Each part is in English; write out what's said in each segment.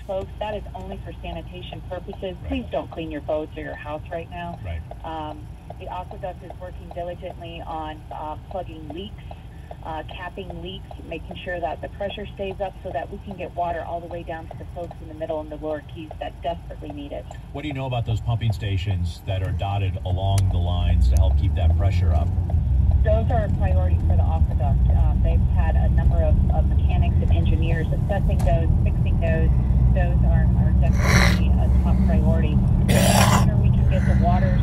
folks, that is only for sanitation purposes. Please don't clean your boats or your house right now. Right. The aqueduct is working diligently on plugging leaks, capping leaks, making sure that the pressure stays up so that we can get water all the way down to the folks in the middle and the lower keys that desperately need it. What do you know about those pumping stations that are dotted along the lines to help keep that pressure up? Those are a priority for the aqueduct. They've had a number of mechanics and engineers assessing those, fixing those. Those are definitely a top priority. The sooner we can get the water,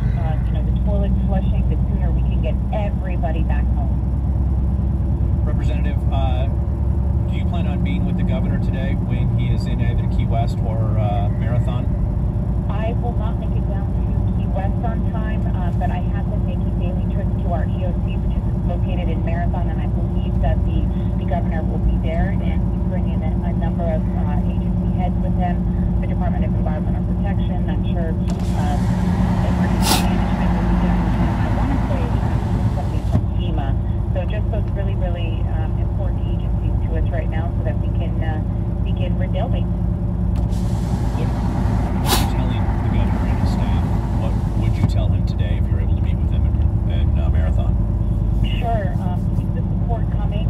the toilet flushing, the sooner we can get everybody back home. Representative, do you plan on meeting with the governor today when he is in either Key West or Marathon? I will not make it down to Key West on time, but I have been making daily trips to our EOC, which is located in Marathon, and I believe that the governor will be there, and he's bringing in a number of agency heads with him, the Department of Environmental Protection. I'm sure emergency management will be there. I want to say something from FEMA. So just those really, really important agencies to us right now so that we can begin rebuilding. What are you telling the governor and his staff? What would you tell him today if you're able to meet with him in Marathon? Sure. Keep the support coming.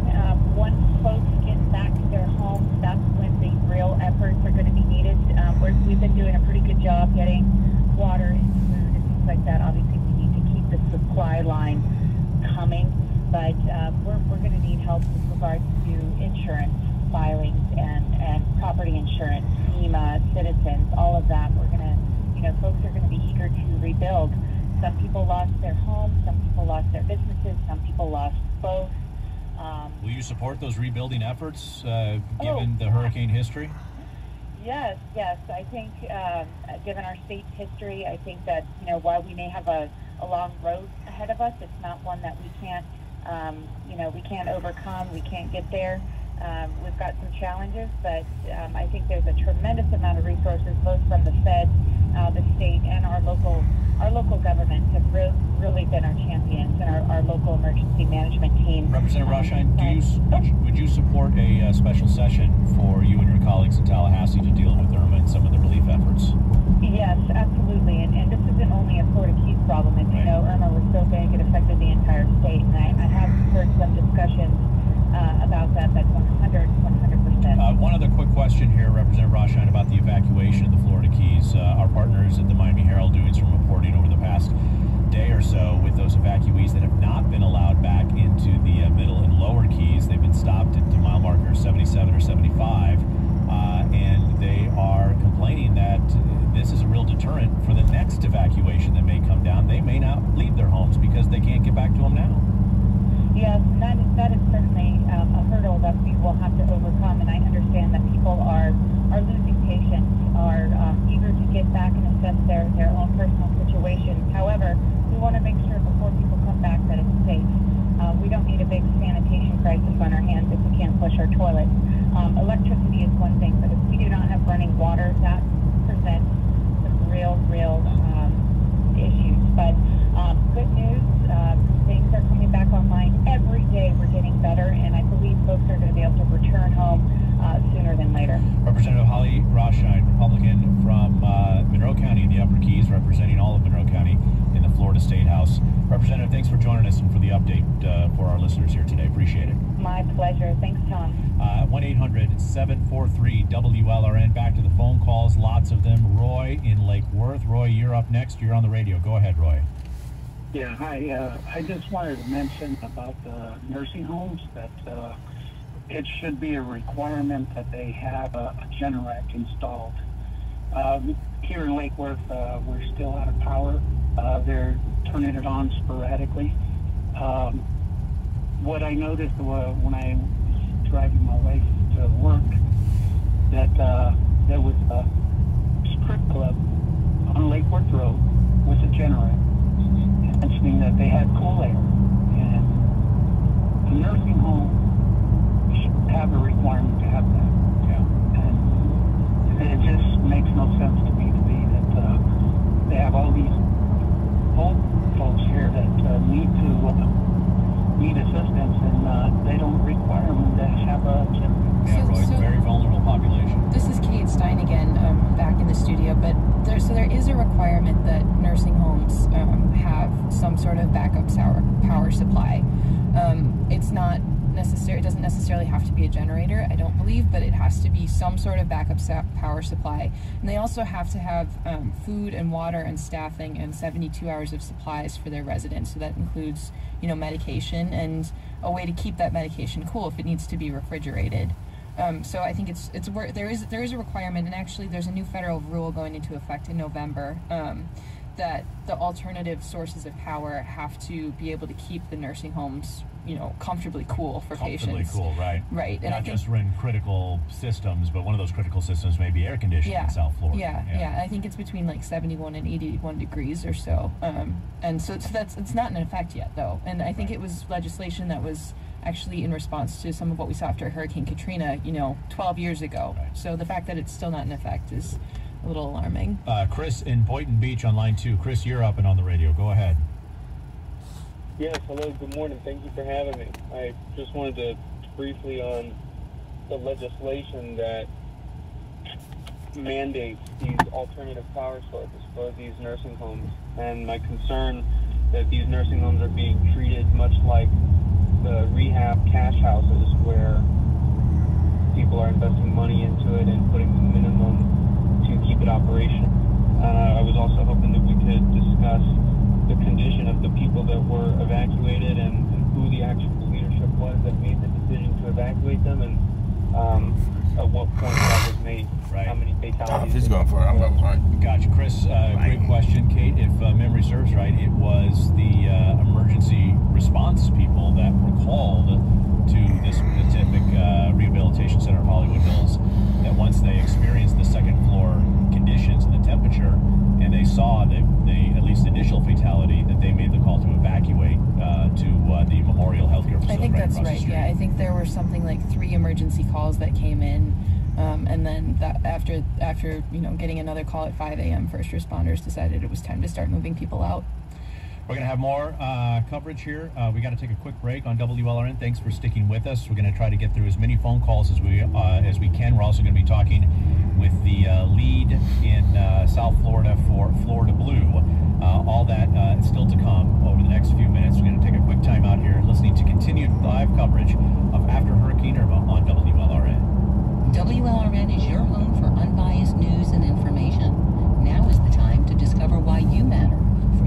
Once folks get back to their homes, that's when the real efforts are going to be needed. We've been doing a pretty good job getting water and food and things like that. Obviously, we need to keep the supply line coming, but we're going to need help with regards to insurance filings and property insurance, FEMA, citizens, all of that. We're going to, folks are going to be eager to rebuild. Some people lost their homes, some people lost their businesses, some people lost both. Will you support those rebuilding efforts, given the hurricane history? Yes. I think, given our state's history, I think that, while we may have a long road ahead of us, it's not one that we can't, we can't overcome, we can't get there. We've got some challenges, but I think there's a tremendous amount of resources, both from the Fed, the state, and our local governments have really been our champions, and our local emergency management team. Representative Rothschein, would you support a special session for you and your colleagues in Tallahassee to deal with Irma and some of the relief efforts? Yes, absolutely. And this isn't only a Florida Keys problem. As you know, Irma was so big it affected the entire state, and I have heard some discussions about that. That's 100%. One other quick question here, Representative Rothschein, about the evacuation of the Florida Keys. Our partners at the Miami Herald doing some reporting over the past day or so with those evacuees that have not been allowed back into the middle and lower Keys. They've been stopped at mile marker 77 or 75, and they are complaining that this is a real deterrent for the next evacuation that may come down. They may not leave their homes because they can't get back to them now. Yes, and that is certainly a hurdle that we will have to overcome, and I understand that people are losing patience, are eager to get back and assess their own personal situations. However, we want to make sure before people come back that it's safe. We don't need a big sanitation crisis on our hands if we can't flush our toilets. Electricity is one thing, but if we do not have running water, that presents some real issues. But good news, things are coming back online every day. We're getting better, and I believe folks are going to be able to return home sooner than later. Representative Holly Rothschein, Republican from Monroe County in the Upper Keys, representing all of Monroe County in the Florida State House. Representative, thanks for joining us and for the update for our listeners here today. Appreciate it. My pleasure. Thanks, Tom. 1-800-743-WLRN. Back to the phone calls, lots of them. Roy in Lake Worth. Roy, you're up next. You're on the radio. Go ahead, Roy. Yeah, hi. I just wanted to mention about the nursing homes that it should be a requirement that they have a Generac installed. Here in Lake Worth, we're still out of power. They're turning it on sporadically. What I noticed when I was driving my wife to work, that there was a strip club on Lake Worth Road with a Generac, mentioning that they had cool air, and the nursing home should have a requirement to have that. Yeah. And it just makes no sense to me that they have all these old folks here that need assistance, and they don't require them to have a Generac. Yeah, Roy, it's a very vulnerable population. This is Kate Stein again. so there is a requirement that nursing homes have some sort of backup power supply. It's not necessary. It doesn't necessarily have to be a generator, I don't believe, but it has to be some sort of backup power supply. And they also have to have food and water and staffing and 72 hours of supplies for their residents. So that includes, medication and a way to keep that medication cool if it needs to be refrigerated. So I think there is a requirement, and actually there's a new federal rule going into effect in November that the alternative sources of power have to be able to keep the nursing homes, comfortably cool for patients. Comfortably cool, right. Right. And not just run critical systems, but one of those critical systems may be air conditioning in South Florida. Yeah. I think it's between like 71 and 81 degrees or so. And so it's not in effect yet, though. And I think it was legislation that was actually in response to some of what we saw after Hurricane Katrina, 12 years ago. Right. So the fact that it's still not in effect is a little alarming. Chris in Boynton Beach on line 2. Chris, you're up and on the radio. Go ahead. Yes, hello, good morning. Thank you for having me. I just wanted to briefly on the legislation that mandates these alternative power sources for these nursing homes, and my concern that these nursing homes are being treated much like the rehab cash houses where people are investing money into it and putting the minimum to keep it operational. I was also hoping that we could discuss the condition of the people that were evacuated and who the actual leadership was that made the decision to evacuate them, and at what point that was made. Right. How many fatalities? He's going for it. I'm going for it. Gotcha. Chris, great question. Kate, if memory serves right, it was the emergency response people that were called to this specific rehabilitation center of Hollywood Hills, that once they experienced the second floor conditions and the temperature, and they saw the at least initial fatality, that they made the call to evacuate to the Memorial Healthcare Facility. I think that's across the right. street. Yeah, I think there were something like 3 emergency calls that came in, and then after getting another call at 5 a.m., first responders decided it was time to start moving people out. We're going to have more coverage here. We got to take a quick break on WLRN. Thanks for sticking with us. We're going to try to get through as many phone calls as we can. We're also going to be talking with the lead in South Florida for Florida Blue. All that is still to come over the next few minutes. We're going to take a quick time out here, listening to continued live coverage of After Hurricane Irma on WLRN. WLRN is your home for unbiased news and information. Now is the time to discover why you matter.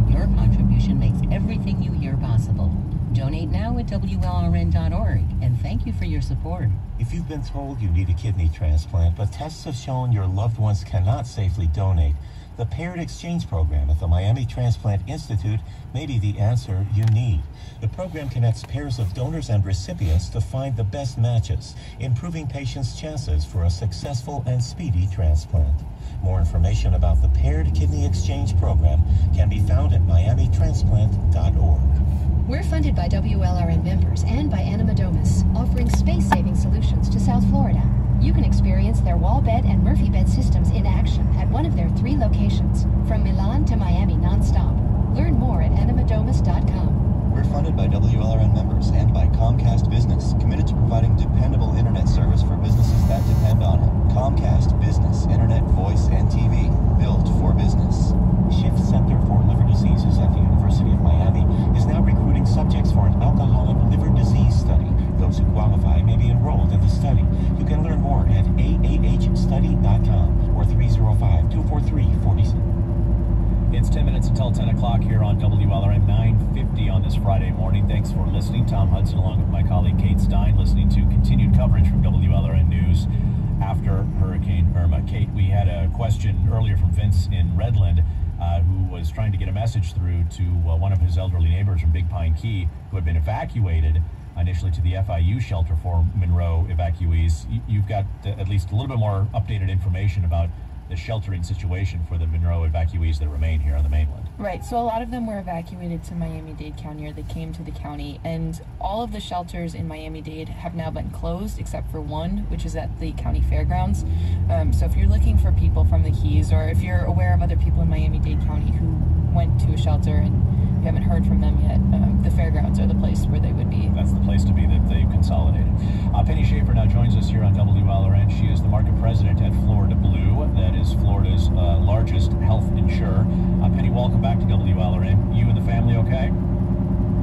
Your contribution makes everything you hear possible. Donate now at WLRN.org, and thank you for your support. If you've been told you need a kidney transplant, but tests have shown your loved ones cannot safely donate, the Paired Exchange Program at the Miami Transplant Institute may be the answer you need. The program connects pairs of donors and recipients to find the best matches, improving patients' chances for a successful and speedy transplant. More information about the Paired Kidney Exchange Program can be found at miamitransplant.org. We're funded by WLRN members and by Anima Domus, offering space-saving solutions to South Florida. You can experience their wall bed and Murphy bed systems in action at one of their 3 locations, from Milan to Miami nonstop. Learn more at animadomus.com. We're funded by WLRN members and by Comcast Business, committed to providing dependable internet service for businesses that depend on it. Comcast Business, internet, voice, and TV, built for business. Shift Center for Liver Diseases at the University of Miami is now recruiting subjects for an alcoholic liver disease study. Those who qualify may be enrolled in the study. You can learn more at aahstudy.com or 305-243-47. It's 10 minutes until 10 o'clock here on WLRN 950 on this Friday morning. Thanks for listening. Tom Hudson along with my colleague Kate Stein, listening to continued coverage from WLRN News after Hurricane Irma. Kate, we had a question earlier from Vince in Redland, who was trying to get a message through to one of his elderly neighbors from Big Pine Key who had been evacuated initially to the FIU shelter for Monroe evacuees. You've got at least a little bit more updated information about the sheltering situation for the Monroe evacuees that remain here on the mainland. Right, so a lot of them were evacuated to Miami-Dade County, or they came to the county, and all of the shelters in Miami-Dade have now been closed except for one, which is at the county fairgrounds. So if you're looking for people from the Keys, or if you're aware of other people in Miami-Dade County who went to a shelter and you haven't heard from them yet, the fairgrounds are the place where they would be. That's the place to be that they've consolidated. Penny Schaefer now joins us here on WLRN. She is the market president at Florida Blue. That is Florida's largest health WLRN. You and the family okay?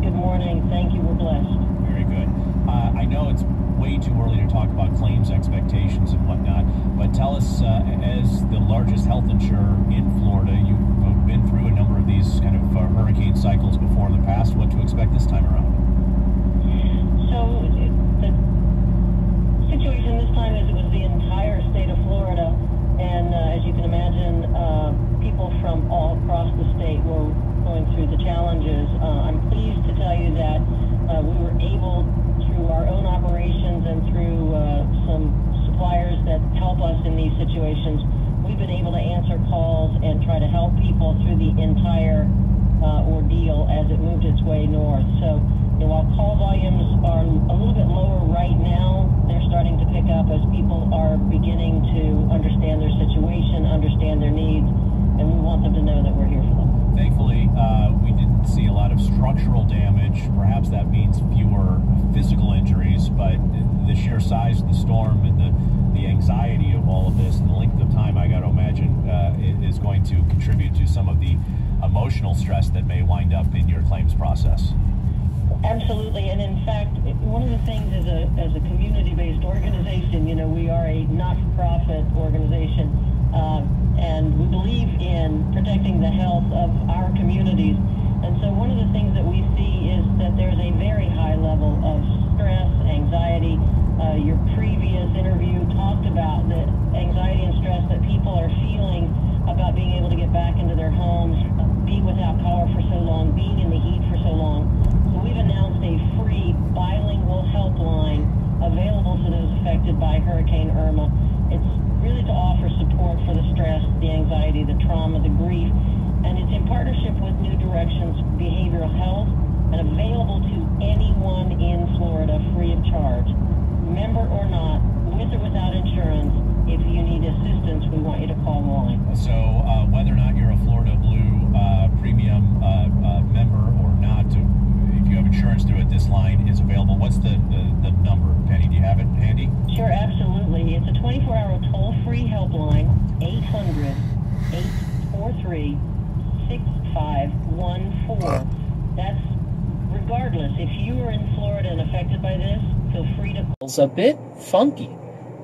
Good morning. Thank you. We're blessed. Very good. I know it's way too early to talk about claims expectations and whatnot, but tell us, as the largest health insurer in Florida, you've been through a number of these kind of hurricane cycles before in the past. What to expect this time around? So the situation this time is it was the entire state of Florida, and as you can imagine, people from all across the state were going through the challenges. I'm pleased to tell you that we were able, through our own operations and through some suppliers that help us in these situations, we've been able to answer calls and try to help people through the entire ordeal as it moved its way north. So, while call volumes are a little bit lower right now, they're starting to pick up as people are beginning to understand their situation, understand their needs, and we want them to know that we're here for them. Thankfully, we didn't see a lot of structural damage. Perhaps that means fewer physical injuries, but the sheer size of the storm and the anxiety of all of this and the length of time, I got to imagine, is going to contribute to some of the emotional stress that may wind up in your claims process. Absolutely, and in fact, one of the things as a community-based organization, we are a not-for-profit organization, and we believe in protecting the health of our communities. And so one of the things that we see is that there's a very high level of stress, anxiety. Your previous interview talked about the anxiety and stress that people are feeling about being able to get back into their homes, be without power for so long, being in the heat for so long. So we've announced a free bilingual helpline available to those affected by Hurricane Irma. It's really to offer support for the stress, the anxiety, the trauma, the grief, and it's in partnership with New Directions Behavioral Health and available to anyone in Florida free of charge. Member or not, with or without insurance, if you need assistance, we want you to call the line. So whether or not you're a Florida Blue premium member or not, if you have insurance through it, this line is available. What's the number, Penny? Do you have it handy? Sure, absolutely. It's a 24-hour toll-free helpline, 800-843-6514. That's regardless. If you are in Florida and affected by this, feel free to... It's a bit funky.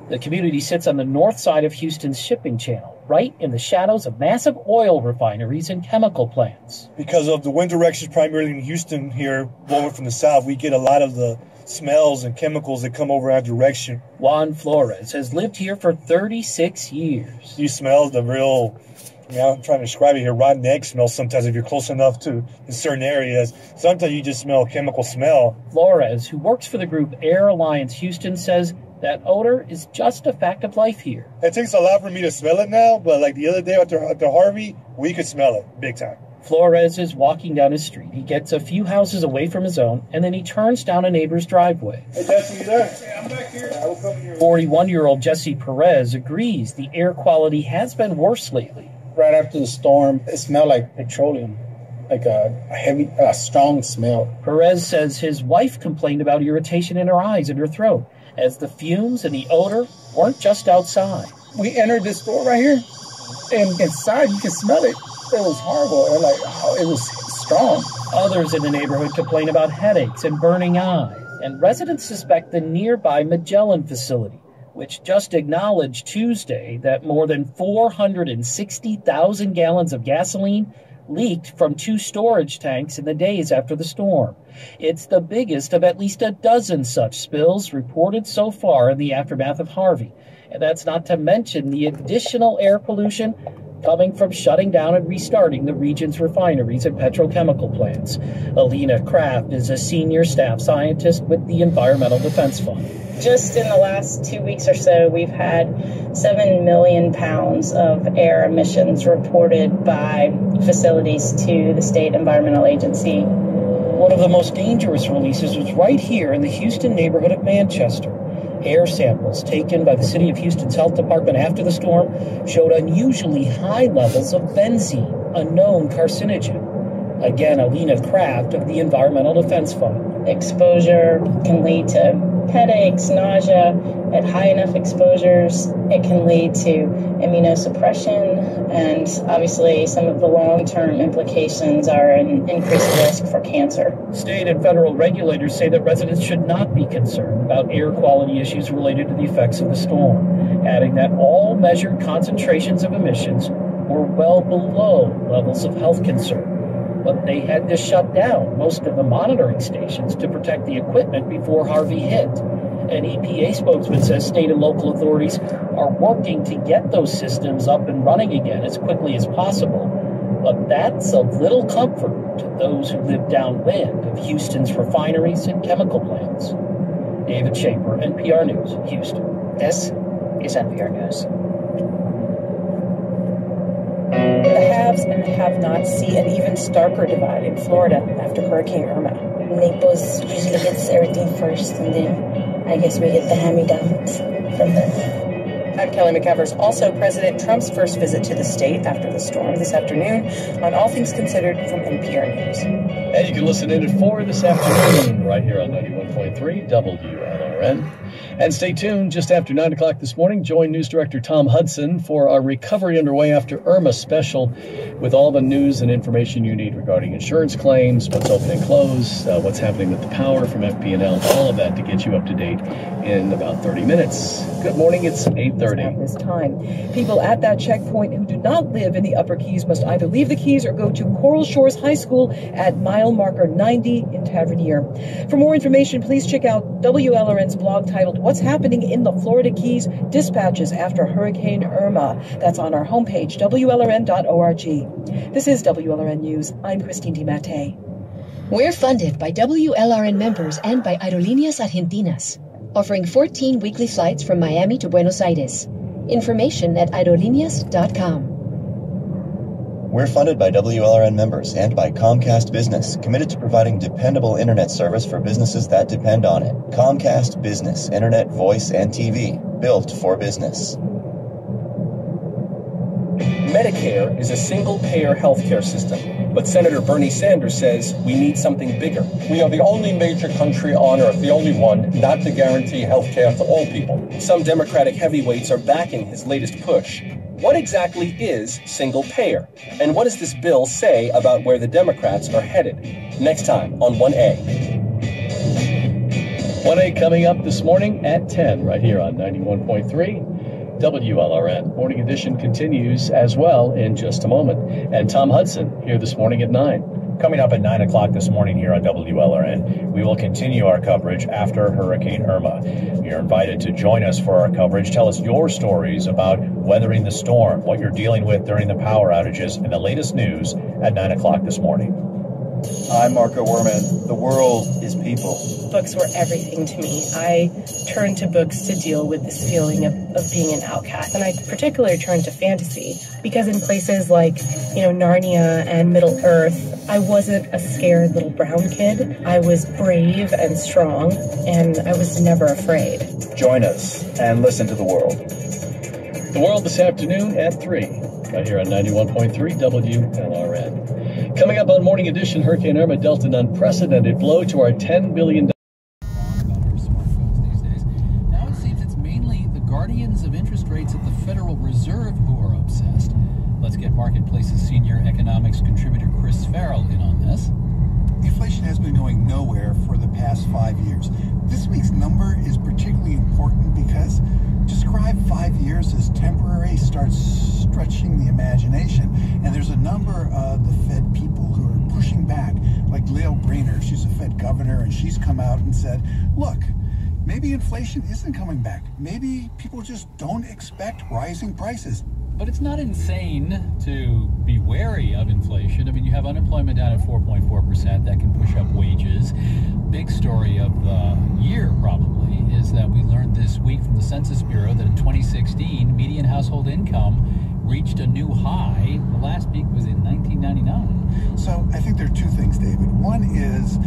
The community sits on the north side of Houston's shipping channel, right in the shadows of massive oil refineries and chemical plants. Because of the wind directions primarily in Houston here, blowing from the south, we get a lot of the smells and chemicals that come over our direction. Juan Flores has lived here for 36 years. These smells, the real, I'm trying to describe it here, rotten egg smell sometimes if you're close enough to in certain areas. Sometimes you just smell a chemical smell. Flores, who works for the group Air Alliance Houston, says that odor is just a fact of life here. It takes a lot for me to smell it now, but like the other day after Harvey, we could smell it big time. Flores is walking down his street. He gets a few houses away from his own, and then he turns down a neighbor's driveway. Hey, Jesse, you there? Yeah, I'm back here. I will come here. 41-year-old Jesse Perez agrees the air quality has been worse lately. Right after the storm, it smelled like petroleum, like a heavy, strong smell. Perez says his wife complained about irritation in her eyes and her throat, as the fumes and the odor weren't just outside. We entered this store right here, and inside you can smell it. It was horrible. And it was strong. Others in the neighborhood complain about headaches and burning eyes, and residents suspect the nearby Magellan facility, which just acknowledged Tuesday that more than 460,000 gallons of gasoline leaked from 2 storage tanks in the days after the storm. It's the biggest of at least a dozen such spills reported so far in the aftermath of Harvey. And that's not to mention the additional air pollution coming from shutting down and restarting the region's refineries and petrochemical plants. Alina Kraft is a senior staff scientist with the Environmental Defense Fund. Just in the last 2 weeks or so, we've had 7 million pounds of air emissions reported by facilities to the State Environmental Agency. One of the most dangerous releases was right here in the Houston neighborhood of Manchester. Air samples taken by the City of Houston's Health Department after the storm showed unusually high levels of benzene, a known carcinogen. Again, Alina Kraft of the Environmental Defense Fund. Exposure can lead to headaches, nausea. At high enough exposures, it can lead to immunosuppression, and obviously some of the long-term implications are an increased risk for cancer. State and federal regulators say that residents should not be concerned about air quality issues related to the effects of the storm, adding that all measured concentrations of emissions were well below levels of health concern. But they had to shut down most of the monitoring stations to protect the equipment before Harvey hit. An EPA spokesman says state and local authorities are working to get those systems up and running again as quickly as possible. But that's of little comfort to those who live downwind of Houston's refineries and chemical plants. David Schaper, NPR News, Houston. This is NPR News. The haves and the have-nots see an even starker divide in Florida after Hurricane Irma. Naples usually gets everything first, and then I guess we get the hand-me-downs from them. I'm Kelly McEvers. Also, President Trump's first visit to the state after the storm this afternoon on All Things Considered from NPR News. And you can listen in at 4 this afternoon right here on 91.3 WLRN. And stay tuned just after 9 o'clock this morning. Join News Director Tom Hudson for our Recovery Underway After Irma special with all the news and information you need regarding insurance claims, what's open and closed, what's happening with the power from FP&L, all of that to get you up to date in about 30 minutes. Good morning, it's 8:30. At this time, people at that checkpoint who do not live in the Upper Keys must either leave the Keys or go to Coral Shores High School at mile marker 90 in Tavernier. For more information, please check out WLRN's blog titled What's Happening in the Florida Keys? Dispatches After Hurricane Irma. That's on our homepage, WLRN.org. This is WLRN News. I'm Christine DiMattei. We're funded by WLRN members and by Aerolíneas Argentinas, offering 14 weekly flights from Miami to Buenos Aires. Information at aerolíneas.com. We're funded by WLRN members and by Comcast Business, committed to providing dependable internet service for businesses that depend on it. Comcast Business, internet, voice, and TV, built for business. Medicare is a single-payer healthcare system, but Senator Bernie Sanders says we need something bigger. We are the only major country on earth, the only one not to guarantee healthcare to all people. Some Democratic heavyweights are backing his latest push. What exactly is single-payer? And what does this bill say about where the Democrats are headed? Next time on 1A. 1A coming up this morning at 10 right here on 91.3 WLRN. Morning Edition continues as well in just a moment. And Tom Hudson here this morning at 9. Coming up at 9 o'clock this morning here on WLRN, we will continue our coverage after Hurricane Irma. You're invited to join us for our coverage. Tell us your stories about weathering the storm, what you're dealing with during the power outages, and the latest news at 9 o'clock this morning. I'm Marco Werman. The world is people. Books were everything to me. I turned to books to deal with this feeling of being an outcast. And I particularly turned to fantasy because in places like, Narnia and Middle Earth, I wasn't a scared little brown kid. I was brave and strong, and I was never afraid. Join us and listen to the world. The world this afternoon at 3, right here on 91.3 WLRN. Coming up on Morning Edition, Hurricane Irma dealt an unprecedented blow to our $10 billion. Now it seems it's mainly the guardians of interest rates at the Federal Reserve who are obsessed. Let's get Marketplace's senior economics contributor Chris Farrell in on this. Inflation has been going nowhere for the past 5 years. This week's number is particularly important because to describe 5 years as temporary starts stretching the imagination. And there's a number of the Fed people who are pushing back, like Lael Brainerd. She's a Fed governor, and she's come out and said, look, maybe inflation isn't coming back. Maybe people just don't expect rising prices. But it's not insane to be wary of inflation. I mean, you have unemployment down at 4.4%. That can push up wages. Big story of the year, probably, is that we learned this week from the Census Bureau that in 2016, median household income reached a new high. The last peak was in 1999. So I think there are two things, David. One is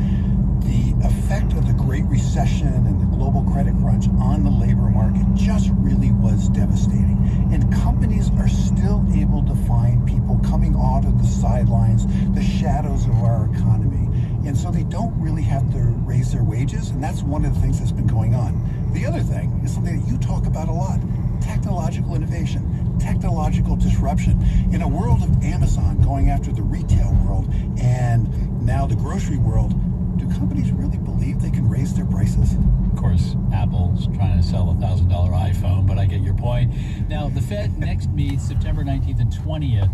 the effect of the Great Recession and the global credit crunch on the labor market just really was devastating. And companies are still able to find people coming out of the sidelines, the shadows of our economy. And so they don't really have to raise their wages, and that's one of the things that's been going on. The other thing is something that you talk about a lot: technological innovation, technological disruption. In a world of Amazon going after the retail world and now the grocery world, do companies really believe they can raise their prices? Of course, Apple's trying to sell a $1,000 iPhone, but I get your point. Now, the Fed next meets September 19th and 20th,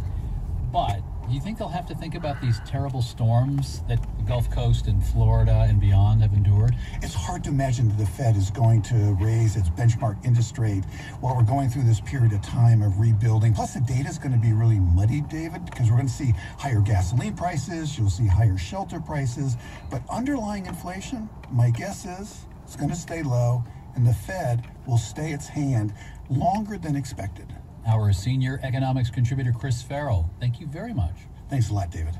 but do you think they'll have to think about these terrible storms that the Gulf Coast and Florida and beyond have endured? It's hard to imagine that the Fed is going to raise its benchmark interest rate while we're going through this period of time of rebuilding. Plus, the data is going to be really muddy, David, because we're going to see higher gasoline prices, you'll see higher shelter prices, but underlying inflation, my guess is, it's going to stay low, and the Fed will stay its hand longer than expected. Our senior economics contributor, Chris Farrell. Thank you very much. Thanks a lot, David.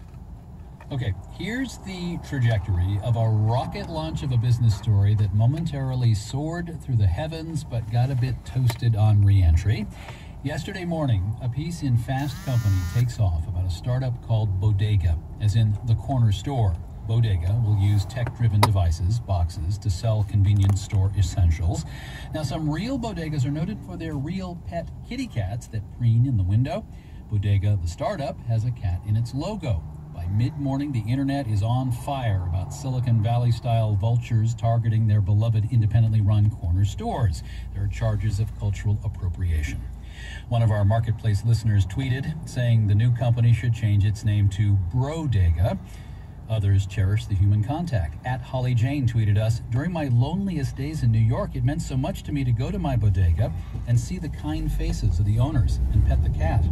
Okay, here's the trajectory of a rocket launch of a business story that momentarily soared through the heavens but got a bit toasted on re-entry. Yesterday morning, a piece in Fast Company takes off about a startup called Bodega, as in the corner store. Bodega will use tech-driven devices, boxes, to sell convenience store essentials. Now, some real bodegas are noted for their real pet kitty cats that preen in the window. Bodega, the startup, has a cat in its logo. By mid-morning, the internet is on fire about Silicon Valley-style vultures targeting their beloved independently run corner stores. There are charges of cultural appropriation. One of our marketplace listeners tweeted, saying the new company should change its name to Brodega. Others cherish the human contact. At Holly Jane tweeted us, "During my loneliest days in New York, it meant so much to me to go to my bodega and see the kind faces of the owners and pet the cat."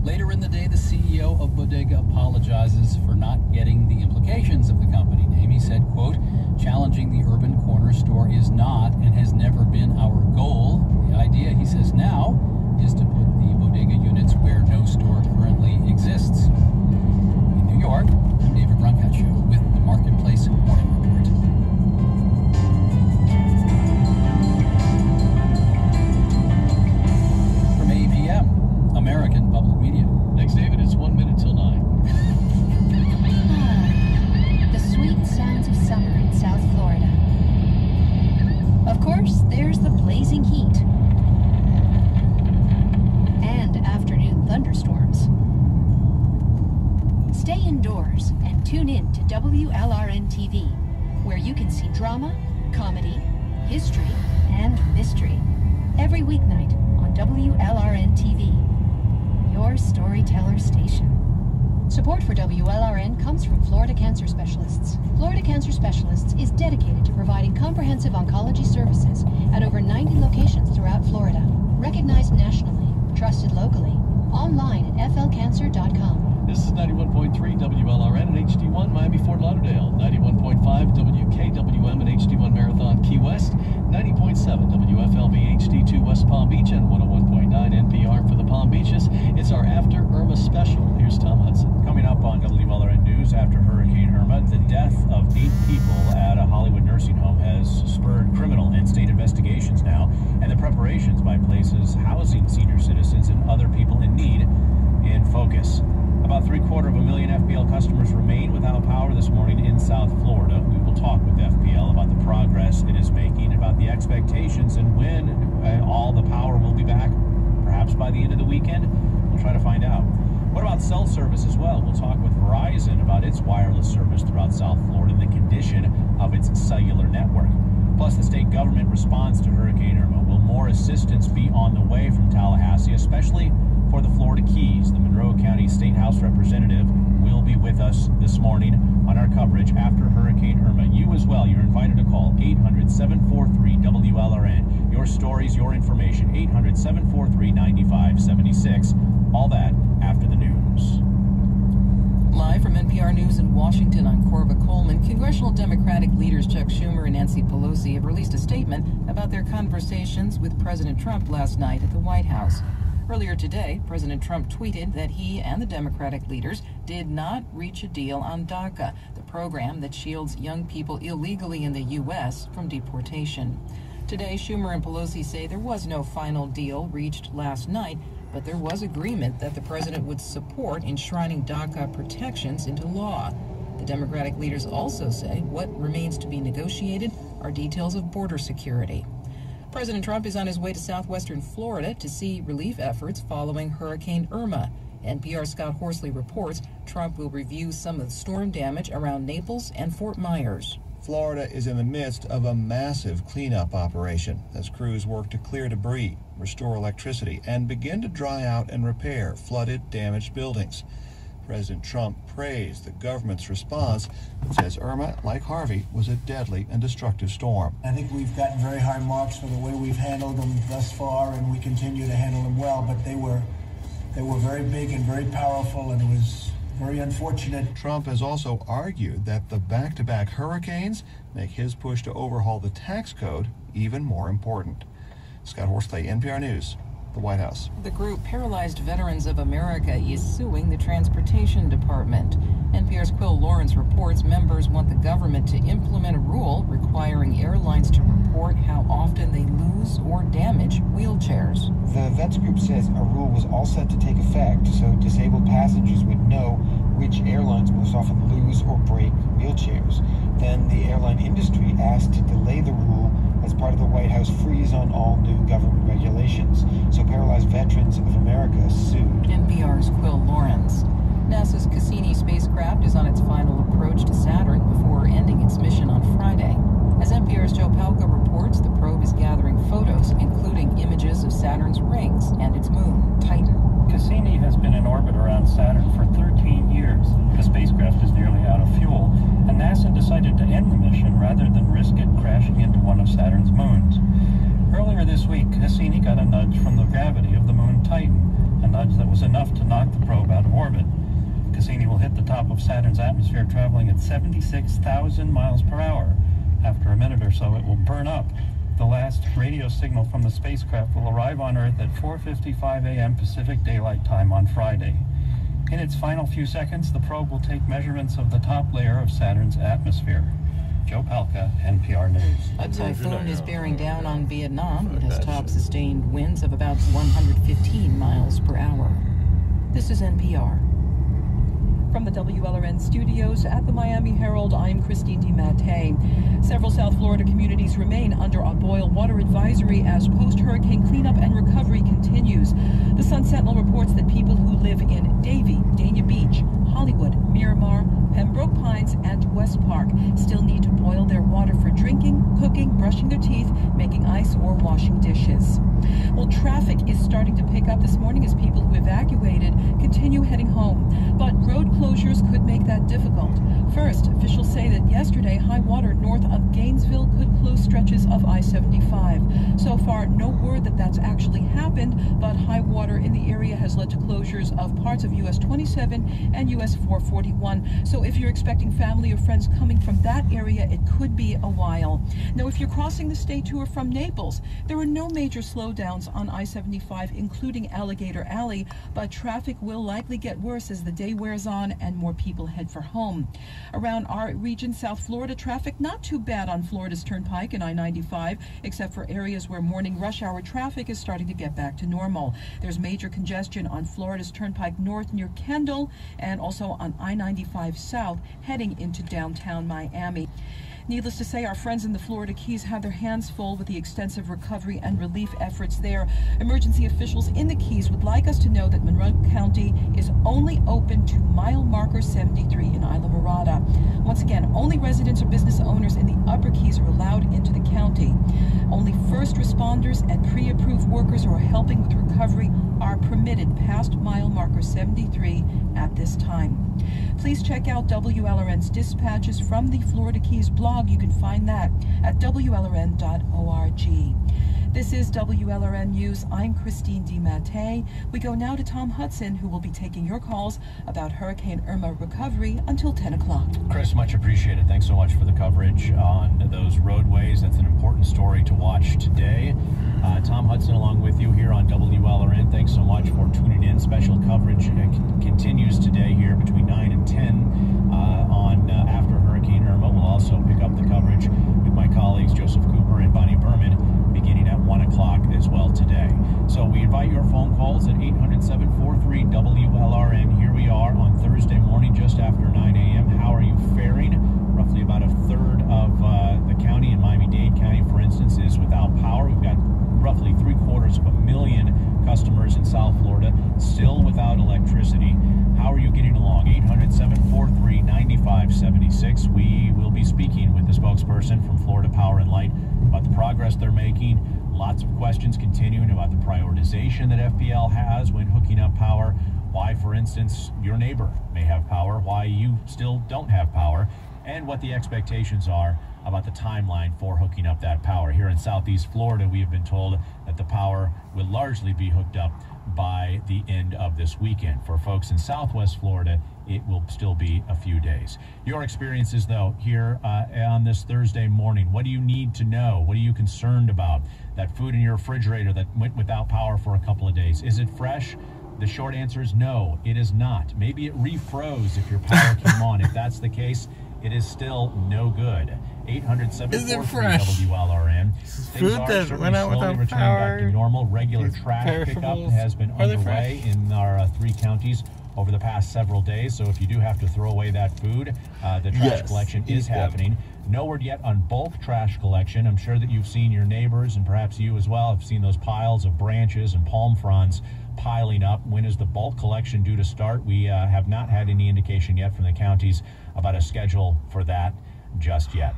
Later in the day, the CEO of Bodega apologizes for not getting the implications of the company name. He said, quote, "Challenging the urban corner store is not and has never been our goal. The idea," he says, "now is to put the bodega units where no store currently exists." In New York, I'm David Brancaccio with the Marketplace Morning Report. From APM, American Public Media. Thanks, David. It's 1 minute till 9. The sweet sounds of summer in South Florida. Of course, there's the blazing heat and afternoon thunderstorms. Stay indoors and tune in to WLRN TV, where you can see drama, comedy, history, and mystery every weeknight on WLRN TV, your storyteller station. Support for WLRN comes from Florida Cancer Specialists. Florida Cancer Specialists is dedicated to providing comprehensive oncology services at over 90 locations throughout Florida. Recognized nationally, trusted locally, online at flcancer.com. This is 91.3 WLRN and HD1 Miami-Fort Lauderdale, 91.5 WKWM and HD1 Marathon Key West, 90.7 WFLB HD2 West Palm Beach, and 101.9 NPR for the Palm Beaches. It's our After Irma special. Here's Tom Hudson. Coming up on WLRN News, after Hurricane Irma, the death of 8 people at a Hollywood nursing home has spurred criminal and state investigations now, and the preparations by places housing senior citizens and other people in need in focus. About 750,000 FPL customers remain without power this morning in South Florida. We will talk with FPL about the progress it is making, about the expectations, and when all the power will be back, perhaps by the end of the weekend. We'll try to find out. What about cell service as well? We'll talk with Verizon about its wireless service throughout South Florida and the condition of its cellular network. Plus, the state government responds to Hurricane Irma. Will more assistance be on the way from Tallahassee, especially for the Florida Keys? The Monroe County State House representative will be with us this morning on our coverage after Hurricane Irma. You as well, you're invited to call 800-743-WLRN. Your stories, your information, 800-743-9576. All that after the news. Live from NPR News in Washington, I'm Corva Coleman. Congressional Democratic leaders Chuck Schumer and Nancy Pelosi have released a statement about their conversations with President Trump last night at the White House. Earlier today, President Trump tweeted that he and the Democratic leaders did not reach a deal on DACA, the program that shields young people illegally in the U.S. from deportation. Today, Schumer and Pelosi say there was no final deal reached last night, but there was agreement that the president would support enshrining DACA protections into law. The Democratic leaders also say what remains to be negotiated are details of border security. President Trump is on his way to southwestern Florida to see relief efforts following Hurricane Irma. NPR's Scott Horsley reports Trump will review some of the storm damage around Naples and Fort Myers. Florida is in the midst of a massive cleanup operation as crews work to clear debris, restore electricity, and begin to dry out and repair flooded, damaged buildings. President Trump praised the government's response and says Irma, like Harvey, was a deadly and destructive storm. I think we've gotten very high marks for the way we've handled them thus far, and we continue to handle them well, but they were very big and very powerful, and it was very unfortunate. Trump has also argued that the back-to-back hurricanes make his push to overhaul the tax code even more important. Scott Horsley, NPR News, the White House. The group Paralyzed Veterans of America is suing the Transportation Department. NPR's Quill Lawrence reports members want the government to implement a rule requiring airlines to report how often they lose or damage wheelchairs. The vets group says a rule was all set to take effect so disabled passengers would know which airlines most often lose or break wheelchairs. Then the airline industry asked to delay the rule as part of the White House freeze on all new government regulations. So Paralyzed Veterans of America sued. NPR's Quill Lawrence. NASA's Cassini spacecraft is on its final approach to Saturn before ending its mission on Friday. As NPR's Joe Palca reports, the probe is gathering photos, including images of Saturn's rings and its moon, Titan. Cassini has been in orbit around Saturn for 13 years. The spacecraft is nearly out of fuel, and NASA decided to end the mission rather than risk it crashing into one of Saturn's moons. Earlier this week, Cassini got a nudge from the gravity of the moon Titan, a nudge that was enough to knock the probe out of orbit. Cassini will hit the top of Saturn's atmosphere traveling at 76,000 miles per hour. After a minute or so, it will burn up. The last radio signal from the spacecraft will arrive on Earth at 4:55 a.m. Pacific Daylight Time on Friday. In its final few seconds, the probe will take measurements of the top layer of Saturn's atmosphere. Joe Palca, NPR News. A typhoon is bearing down on Vietnam. It has top sustained winds of about 115 miles per hour. This is NPR. From the WLRN studios at the Miami Herald, I'm Christine DiMattei. Several South Florida communities remain under a boil water advisory as post-hurricane cleanup and recovery continues. The Sun Sentinel reports that people who live in Davie, Dania Beach, Hollywood, Miramar, Pembroke Pines, and West Park still need to boil their water for drinking, cooking, brushing their teeth, making ice, or washing dishes. Well, traffic is starting to pick up this morning as people who evacuated continue heading home. But road closures could make that difficult. First, officials say that yesterday high water north of Gainesville could close stretches of I-75. So far, no word that that's actually happened, but high water in the area has led to closures of parts of US 27 and US 441. So if you're expecting family or friends coming from that area, it could be a while. Now, if you're crossing the state to or from Naples, there are no major slowdowns on I-75, including Alligator Alley, but traffic will likely get worse as the day wears on and more people head for home. Around our region, South Florida, traffic not too bad on Florida's Turnpike and I-95, except for areas where morning rush hour traffic is starting to get back to normal. There's major congestion on Florida's Turnpike North near Kendall and also on I-95 South heading into downtown Miami. Needless to say, our friends in the Florida Keys have their hands full with the extensive recovery and relief efforts there. Emergency officials in the Keys would like us to know that Monroe County is only open to mile marker 73 in Islamorada. Once again, only residents or business owners in the Upper Keys are allowed into the county. Only first responders and pre-approved workers who are helping with recovery are permitted past mile marker 73 at this time. Please check out WLRN's dispatches from the Florida Keys blog. You can find that at WLRN.org. This is WLRN News. I'm Christine DiMattei. We go now to Tom Hudson, who will be taking your calls about Hurricane Irma recovery until 10 o'clock. Chris, much appreciated. Thanks so much for the coverage on those roadways. That's an important story to watch today. Tom Hudson along with you here on WLRN. Thanks so much for tuning in. Special coverage continues today here between 9 and 10 on after Hurricane Irma. We'll also pick up the coverage with my colleagues Joseph Cooper and Bonnie Berman beginning at 1 o'clock as well today. So we invite your phone calls at 800-743-WLRN. Here we are on Thursday morning just after 9 a.m. How are you faring? without electricity. How are you getting along? 800-743-9576. We will be speaking with the spokesperson from Florida Power and Light about the progress they're making. Lots of questions continuing about the prioritization that FPL has when hooking up power. Why, for instance, your neighbor may have power, why you still don't have power, and what the expectations are about the timeline for hooking up that power. Here in Southeast Florida, we have been told that the power will largely be hooked up by the end of this weekend. For folks in Southwest Florida, it will still be a few days. Your experiences, though, here on this Thursday morning, what do you need to know? What are you concerned about? That food in your refrigerator that went without power for a couple of days, is it fresh? The short answer is no, it is not. Maybe it refroze if your power came on. If that's the case, it is still no good. 800-743-WLRN. Food that went out without power. Back to normal. Regular trash pickup has been underway in our 3 counties over the past several days. So if you do have to throw away that food, the trash collection is happening. No word yet on bulk trash collection. I'm sure that you've seen your neighbors, and perhaps you as well, have seen those piles of branches and palm fronds piling up. When is the bulk collection due to start? We have not had any indication yet from the counties about a schedule for that just yet.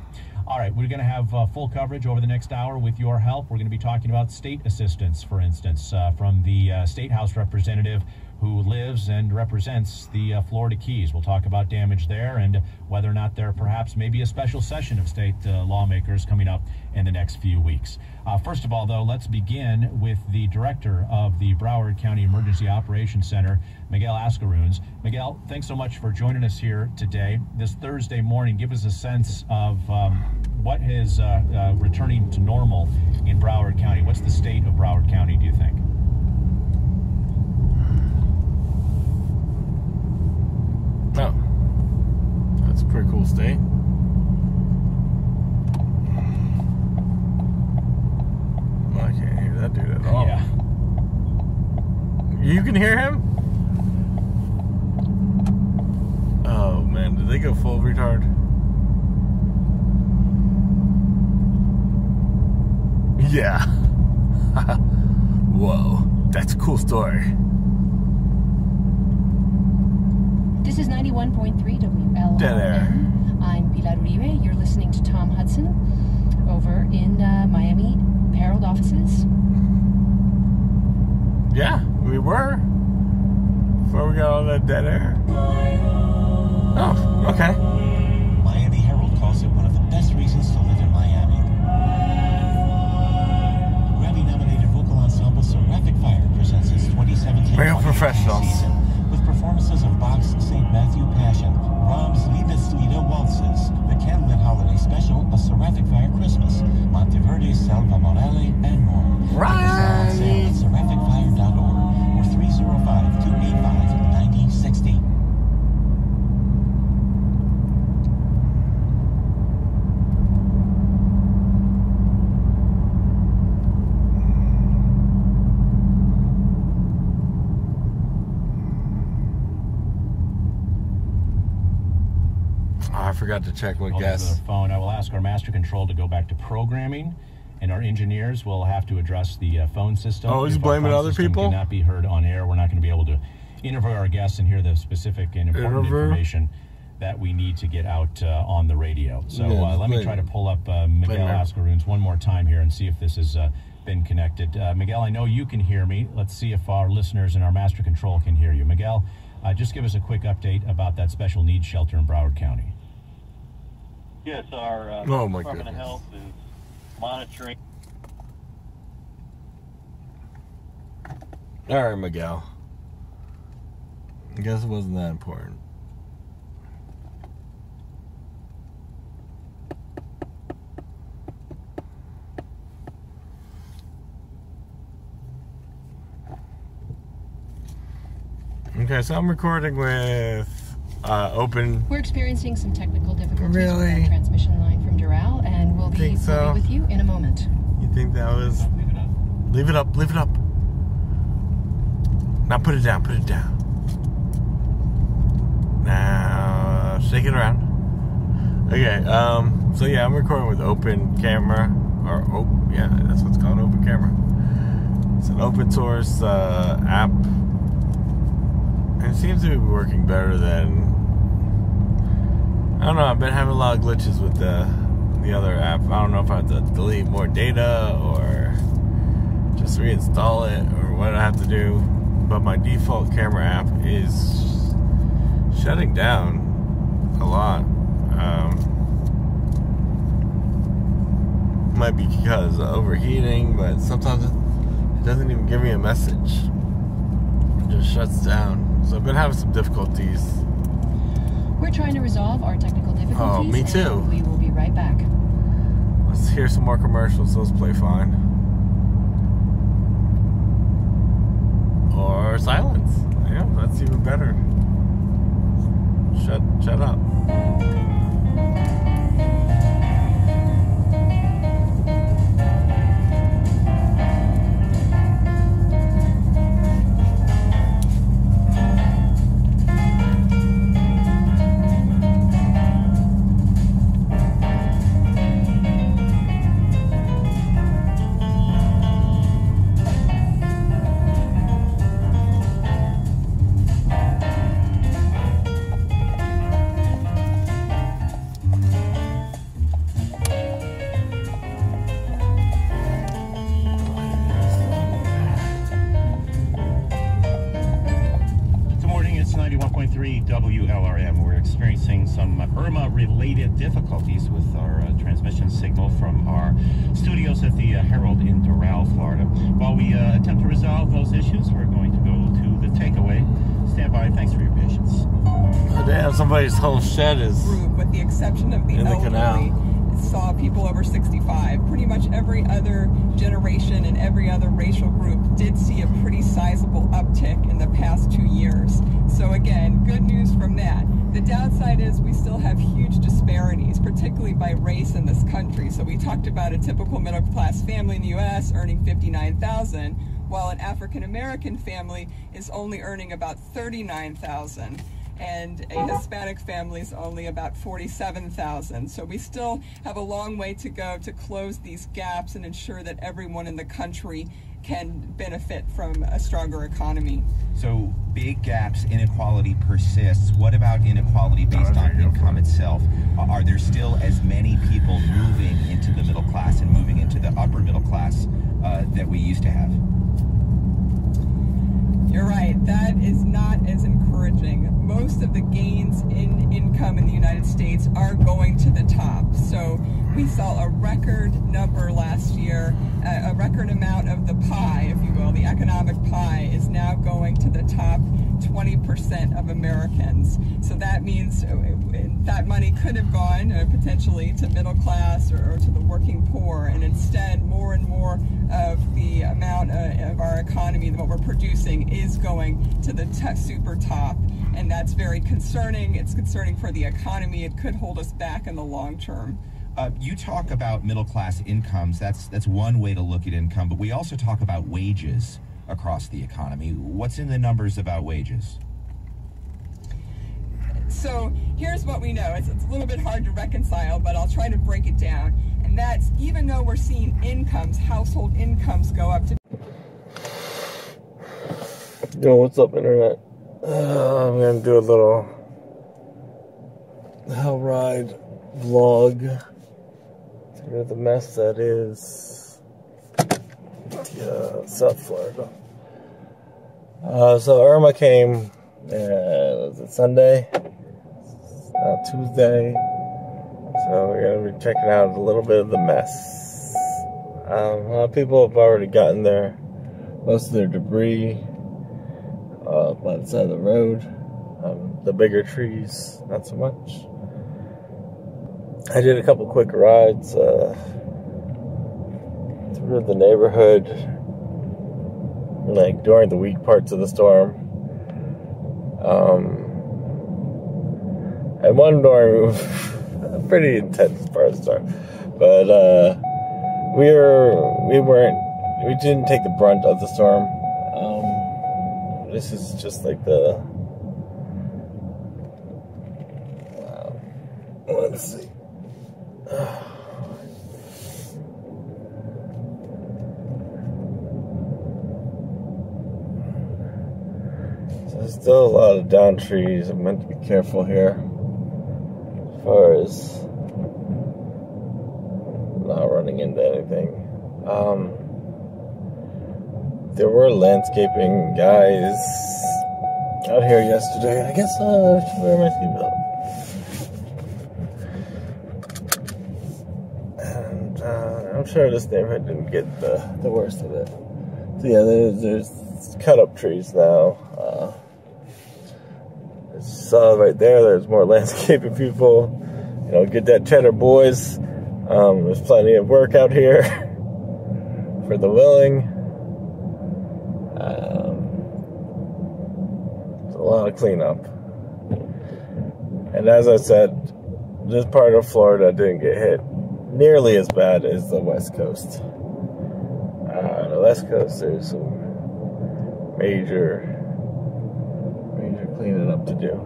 All right, we're going to have full coverage over the next hour with your help. We're going to be talking about state assistance, for instance, from the State House representative who lives and represents the Florida Keys. We'll talk about damage there and whether or not there perhaps may be a special session of state lawmakers coming up in the next few weeks. First of all, though, let's begin with the director of the Broward County Emergency Operations Center, Miguel Ascaruns. Miguel, thanks so much for joining us here today. This Thursday morning, give us a sense of what is returning to normal in Broward County. What's the state of Broward County, do you think? Oh, that's a pretty cool state. Well, I can't hear that dude at all. Yeah. You can hear him? Oh, man, did they go full retard? Yeah. Whoa, that's a cool story. This is 91.3 WLRN. Dead air. I'm Pilar Uribe. You're listening to Tom Hudson over in Miami Herald offices. Yeah, we were. Before we got all that dead air. Oh, okay. Miami Herald calls it one of the best reasons to live in Miami. Grammy-nominated vocal ensemble Seraphic Fire presents its 2017 Real professionals. season with performances of Bach's St. Matthew Passion, Brahms' Liebeslieder Waltzes, the Candlelit Holiday Special, A Seraphic Fire Christmas, Monteverdi's Salva Morale, and more. Right. On sale at seraphicfire.org or 305-285-9060. I forgot to check what gas. Phone. I will ask our master control to go back to programming, and our engineers will have to address the phone system. Oh, he's blaming other people? Cannot be heard on air. We're not going to be able to interview our guests and hear the specific and important information that we need to get out on the radio. So let me try to pull up Miguel Ascaruns one more time here and see if this has been connected. Miguel, I know you can hear me. Let's see if our listeners and our master control can hear you. Miguel, just give us a quick update about that special needs shelter in Broward County. Yes, our Department of Health is monitoring. All right, Miguel. I guess it wasn't that important. Okay, so I'm recording with Open. We're experiencing some technical difficulties with our transmission line from Doral, and we'll be with you in a moment. You think that was... Leave it up, leave it up. Now put it down, put it down. Now, shake it around. Okay, so yeah, I'm recording with Open Camera, yeah, that's what's called, Open Camera. It's an open source app it seems to be working better than, I don't know, I've been having a lot of glitches with the other app. I don't know if I have to delete more data or just reinstall it or what I have to do, but my default camera app is shutting down a lot. Might be because of overheating, but sometimes it doesn't even give me a message. It just shuts down. So I've been having some difficulties. We're trying to resolve our technical difficulties. Oh, me too. We will be right back. Let's hear some more commercials. Those play fine. Or silence. Yeah, that's even better. Shut up. WLRM. We're experiencing some Irma-related difficulties with our transmission signal from our studios at the Herald in Doral, Florida. While we attempt to resolve those issues, we're going to go to the takeaway. Stand by. Thanks for your patience. Oh, damn, somebody's whole shed is with the exception of the elderly. Canal. Saw people over 65. Pretty much every other generation and every other racial group did see a pretty sizable uptick in the past 2 years. So again, good news from that. The downside is we still have huge disparities, particularly by race in this country. So we talked about a typical middle-class family in the U.S. earning $59,000, while an African-American family is only earning about $39,000. And a Hispanic family is only about $47,000. So we still have a long way to go to close these gaps and ensure that everyone in the country can benefit from a stronger economy. So big gaps, inequality persists. What about inequality based on income itself? Are there still as many people moving into the middle class and moving into the upper middle class that we used to have? You're right, that is not as encouraging. Most of the gains in income in the United States are going to the top. So we saw a record number last year, a record amount of the pie, if you will, the economic pie is now going to the top 20% of Americans. So that means that money could have gone potentially to middle class or to the working poor, and instead more and more of the amount of our economy, what we're producing, is going to the super top, and that's very concerning. It's concerning for the economy. It could hold us back in the long term. You talk about middle-class incomes. That's one way to look at income, but we also talk about wages across the economy. What's in the numbers about wages? So here's what we know. It's a little bit hard to reconcile, but I'll try to break it down. And that's, even though we're seeing incomes, household incomes go up to... Yo, what's up, Internet? I'm going to do a little hell ride vlog. The mess that is South Florida. So Irma came, was it Sunday? Tuesday. So we're going to be checking out a little bit of the mess. A lot of people have already gotten there. Most of their debris by the side of the road. The bigger trees, not so much. I did a couple quick rides through the neighborhood, like during the weak parts of the storm. And one during a pretty intense part of the storm, but we didn't take the brunt of the storm. This is just like the let's see. Still a lot of down trees. I'm meant to be careful here as far as not running into anything. There were landscaping guys out here yesterday. I guess I should wear my seatbelt. And I'm sure this neighborhood didn't get the worst of it. So yeah, there's cut up trees now. I saw right there's more landscaping people. You know, get that cheddar, boys. There's plenty of work out here for the willing. It's a lot of cleanup. And as I said, this part of Florida didn't get hit nearly as bad as the West Coast. The West Coast, there's some major cleaning up to do.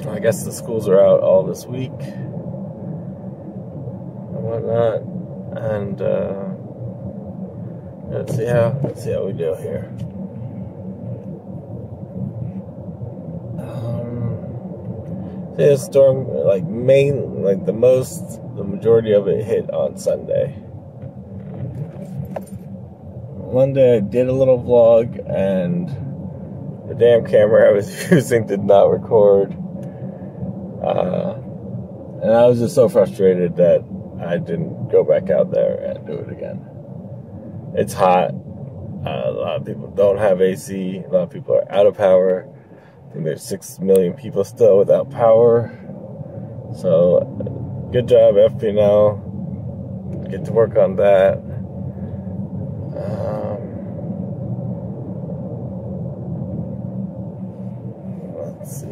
I guess the schools are out all this week and whatnot, and let's see how we do here. The storm, the majority of it hit on Sunday. Monday I did a little vlog, and the damn camera I was using did not record. And I was just so frustrated that I didn't go back out there and do it again. It's hot. A lot of people don't have AC. A lot of people are out of power. I think there's 6 million people still without power. So, good job, FPNL. Get to work on that. Let's see.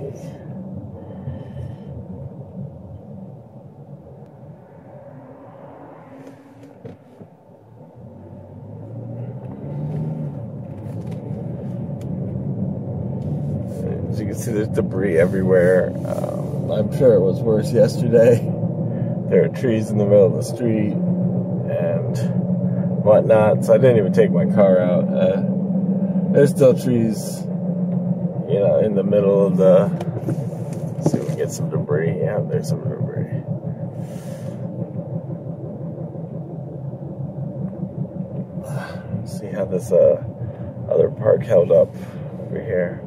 As you can see, there's debris everywhere. I'm sure it was worse yesterday. There are trees in the middle of the street and whatnot, so I didn't even take my car out. There's still trees, you know, in the middle of the... Let's see if we can get some debris. Yeah, there's some debris. Let's see how this other park held up over here.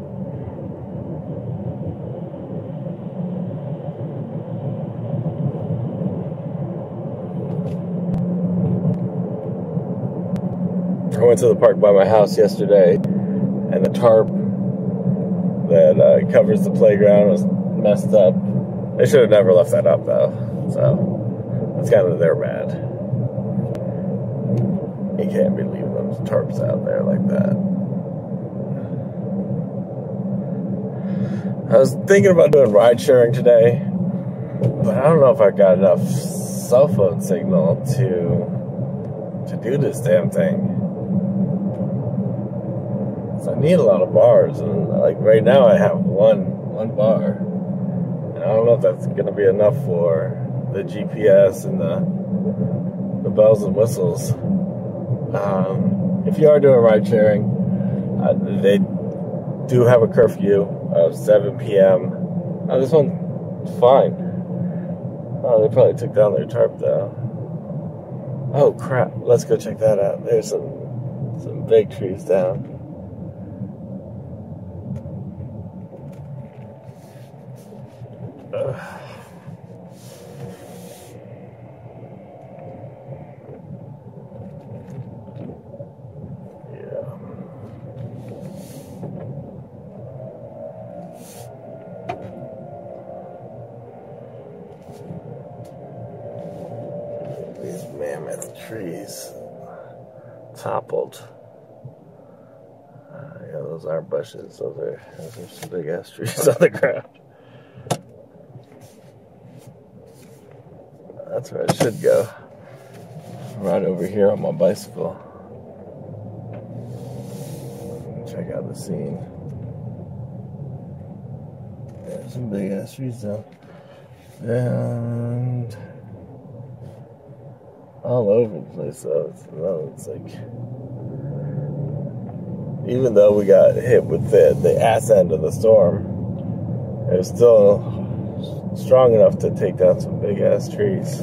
I went to the park by my house yesterday, and the tarp that covers the playground was messed up. They should have never left that up, though, so that's kind of their bad. You can't be leaving those tarps out there like that. I was thinking about doing ride sharing today, but I don't know if I got enough cell phone signal to do this damn thing. So I need a lot of bars, and like right now I have one bar, and I don't know if that's gonna be enough for the GPS and the bells and whistles. If you are doing ride sharing, they do have a curfew of 7 p.m. This one's fine. Oh, they probably took down their tarp though. Oh crap! Let's go check that out. There's some big trees down. These mammoth trees toppled. Yeah, those aren't bushes. Those are some big ass trees on the ground. That's where I should go. Right over here on my bicycle. Check out the scene. There's some big ass trees though. And all over the place though. It's like even though we got hit with the ass end of the storm, it was still strong enough to take down some big ass trees.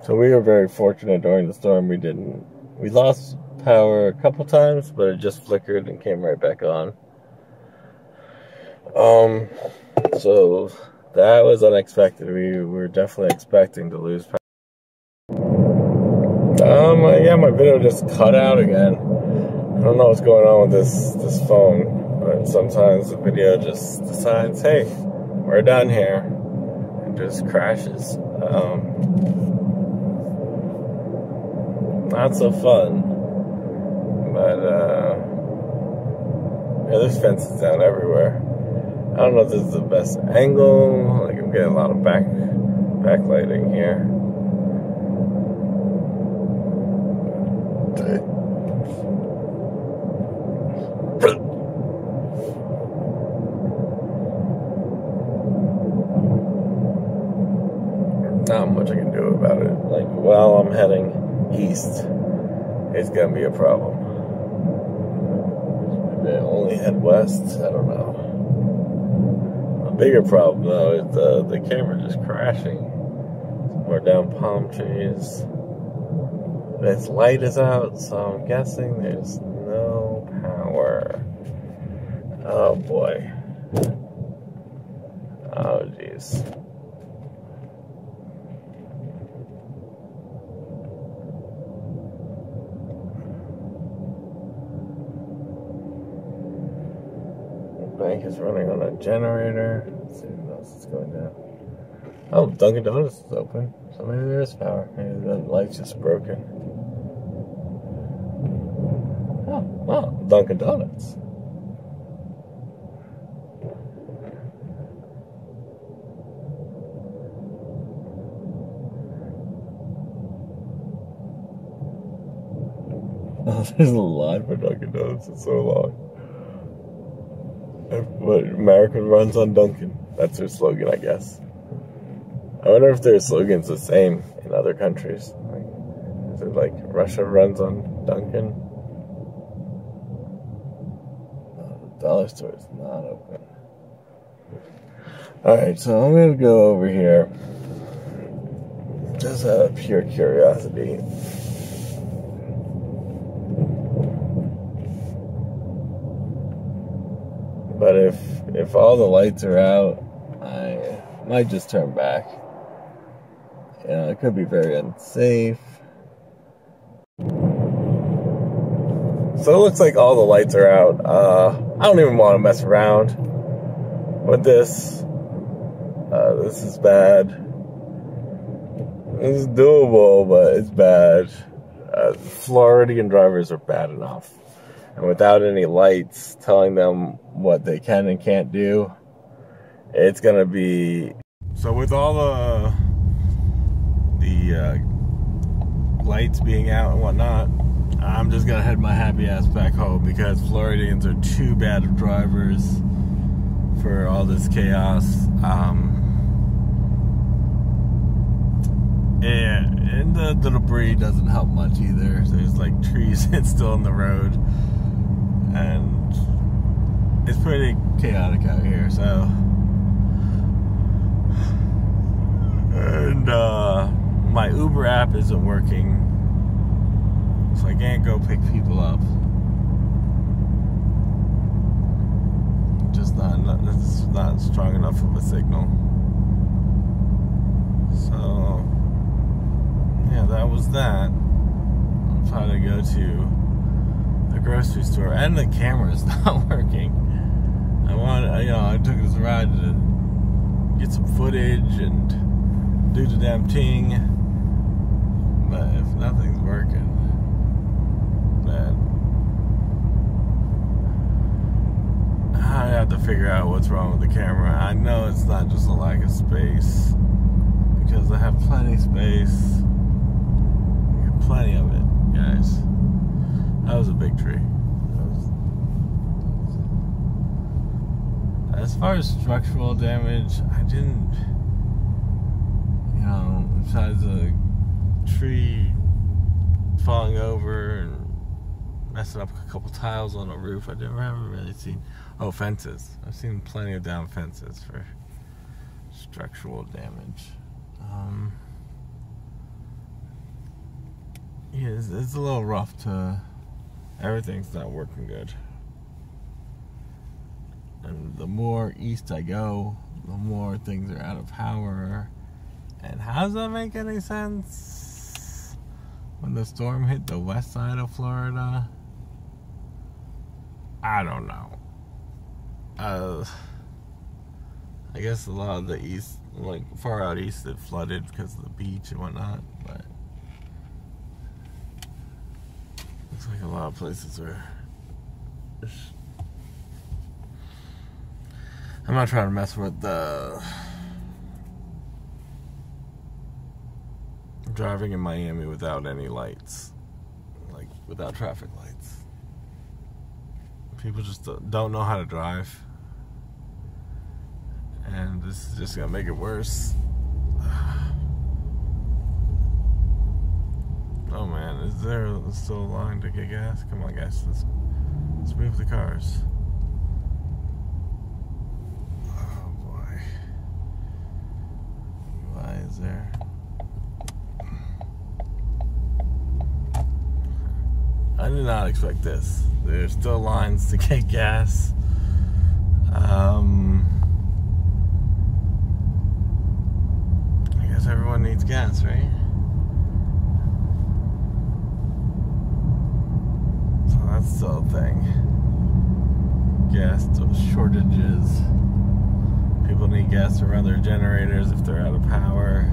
So we were very fortunate during the storm. We lost power a couple times, but it just flickered and came right back on. So that was unexpected. We were definitely expecting to lose power. Yeah, my video just cut out again. I don't know what's going on with this phone, but sometimes the video just decides, hey, we're done here, and just crashes. Not so fun, but yeah, there's fences down everywhere. I don't know if this is the best angle. Like, I'm getting a lot of backlighting here. Not much I can do about it. Like, while I'm heading east, it's gonna be a problem. Maybe I only head west. I don't know. A bigger problem though is the camera just crashing. We're down palm trees. This light is out, so I'm guessing there's no power. Oh boy. Oh jeez. Bank is running on a generator. Let's see what else is going down. Oh, Dunkin' Donuts is open. So maybe there is power. Maybe the light's just broken. Oh, wow, Dunkin' Donuts. Oh, there's a line for Dunkin' Donuts. It's so long. But America runs on Dunkin'. That's their slogan, I guess. I wonder if their slogan's the same in other countries. Like, is it like Russia runs on Dunkin'? Oh, the dollar store is not open. Alright, so I'm gonna go over here. Just out of pure curiosity. But if all the lights are out, I might just turn back. You know, it could be very unsafe. So it looks like all the lights are out. I don't even want to mess around with this. This is bad. This is doable, but it's bad. Floridian drivers are bad enough. And without any lights telling them what they can and can't do, it's gonna be... So with all the lights being out and whatnot, I'm just gonna head my happy ass back home because Floridians are too bad of drivers for all this chaos. And the debris doesn't help much either. There's like trees still on the road, and it's pretty chaotic out here. So, and my Uber app isn't working, so I can't go pick people up. Just it's not strong enough of a signal. So yeah, that was that. I'm trying to go to the grocery store, and the camera's not working. I took this ride to get some footage and do the damn thing, but if nothing's working, then I have to figure out what's wrong with the camera. I know it's not just a lack of space, because I have plenty of space. Plenty of it, guys. That was a big tree. As far as structural damage, I didn't, besides a tree falling over and messing up a couple tiles on the roof, I haven't really seen, fences. I've seen plenty of down fences for structural damage. Yeah, it's a little rough everything's not working good. And the more east I go, the more things are out of power. And how does that make any sense? When the storm hit the west side of Florida? I don't know. I guess a lot of the east, like far out east, it flooded because of the beach and whatnot, but looks like a lot of places are. I'm not trying to mess with the driving in Miami without any lights, like without traffic lights. People just don't know how to drive, and this is just gonna make it worse. Oh man, is there still a line to get gas? Come on, guys, let's move the cars. Oh boy, why is there? I did not expect this. There's still lines to get gas. I guess everyone needs gas, right? So that's still a thing. Gas shortages. People need gas to run their generators if they're out of power.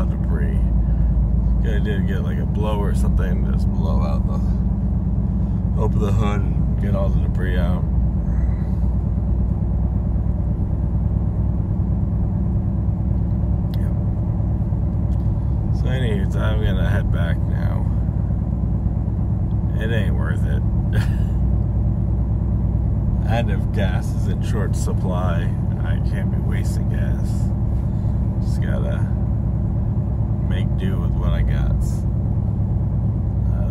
Debris. Good idea to get like a blower or something, just blow out open the hood and get all the debris out. Yep. So anyways, I'm gonna head back now. It ain't worth it. And if gas is in short supply, I can't be wasting gas. Just gotta make do with what I got.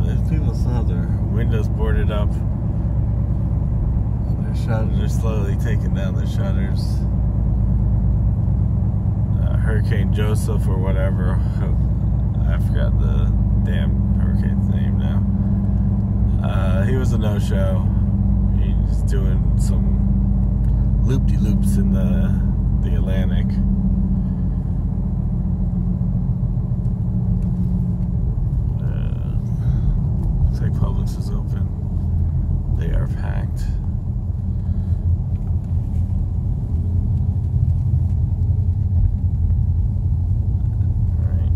There's people still have their windows boarded up. Their shutters, they're slowly taking down their shutters. Hurricane Joseph or whatever, I forgot the damn hurricane's name now. He was a no-show. He's doing some loop-de-loops in the Atlantic. Publix is open. They are packed. Alright.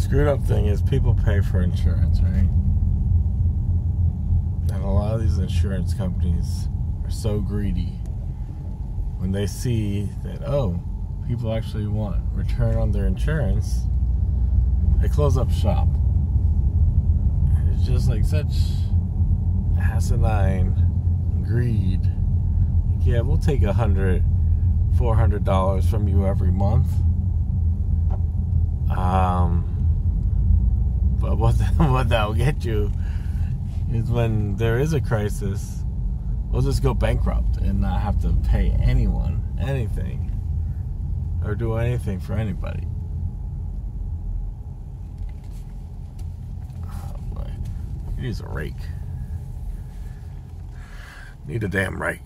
screwed up thing is people pay for insurance, right? And a lot of these insurance companies are so greedy when they see that, oh, people actually want return on their insurance, they close up shop. It's just like such asinine greed. Like, yeah, we'll take $100, $400 from you every month. But what that will get you is when there is a crisis, we'll just go bankrupt and not have to pay anyone anything or do anything for anybody. Oh boy, use a rake. Need a damn rake.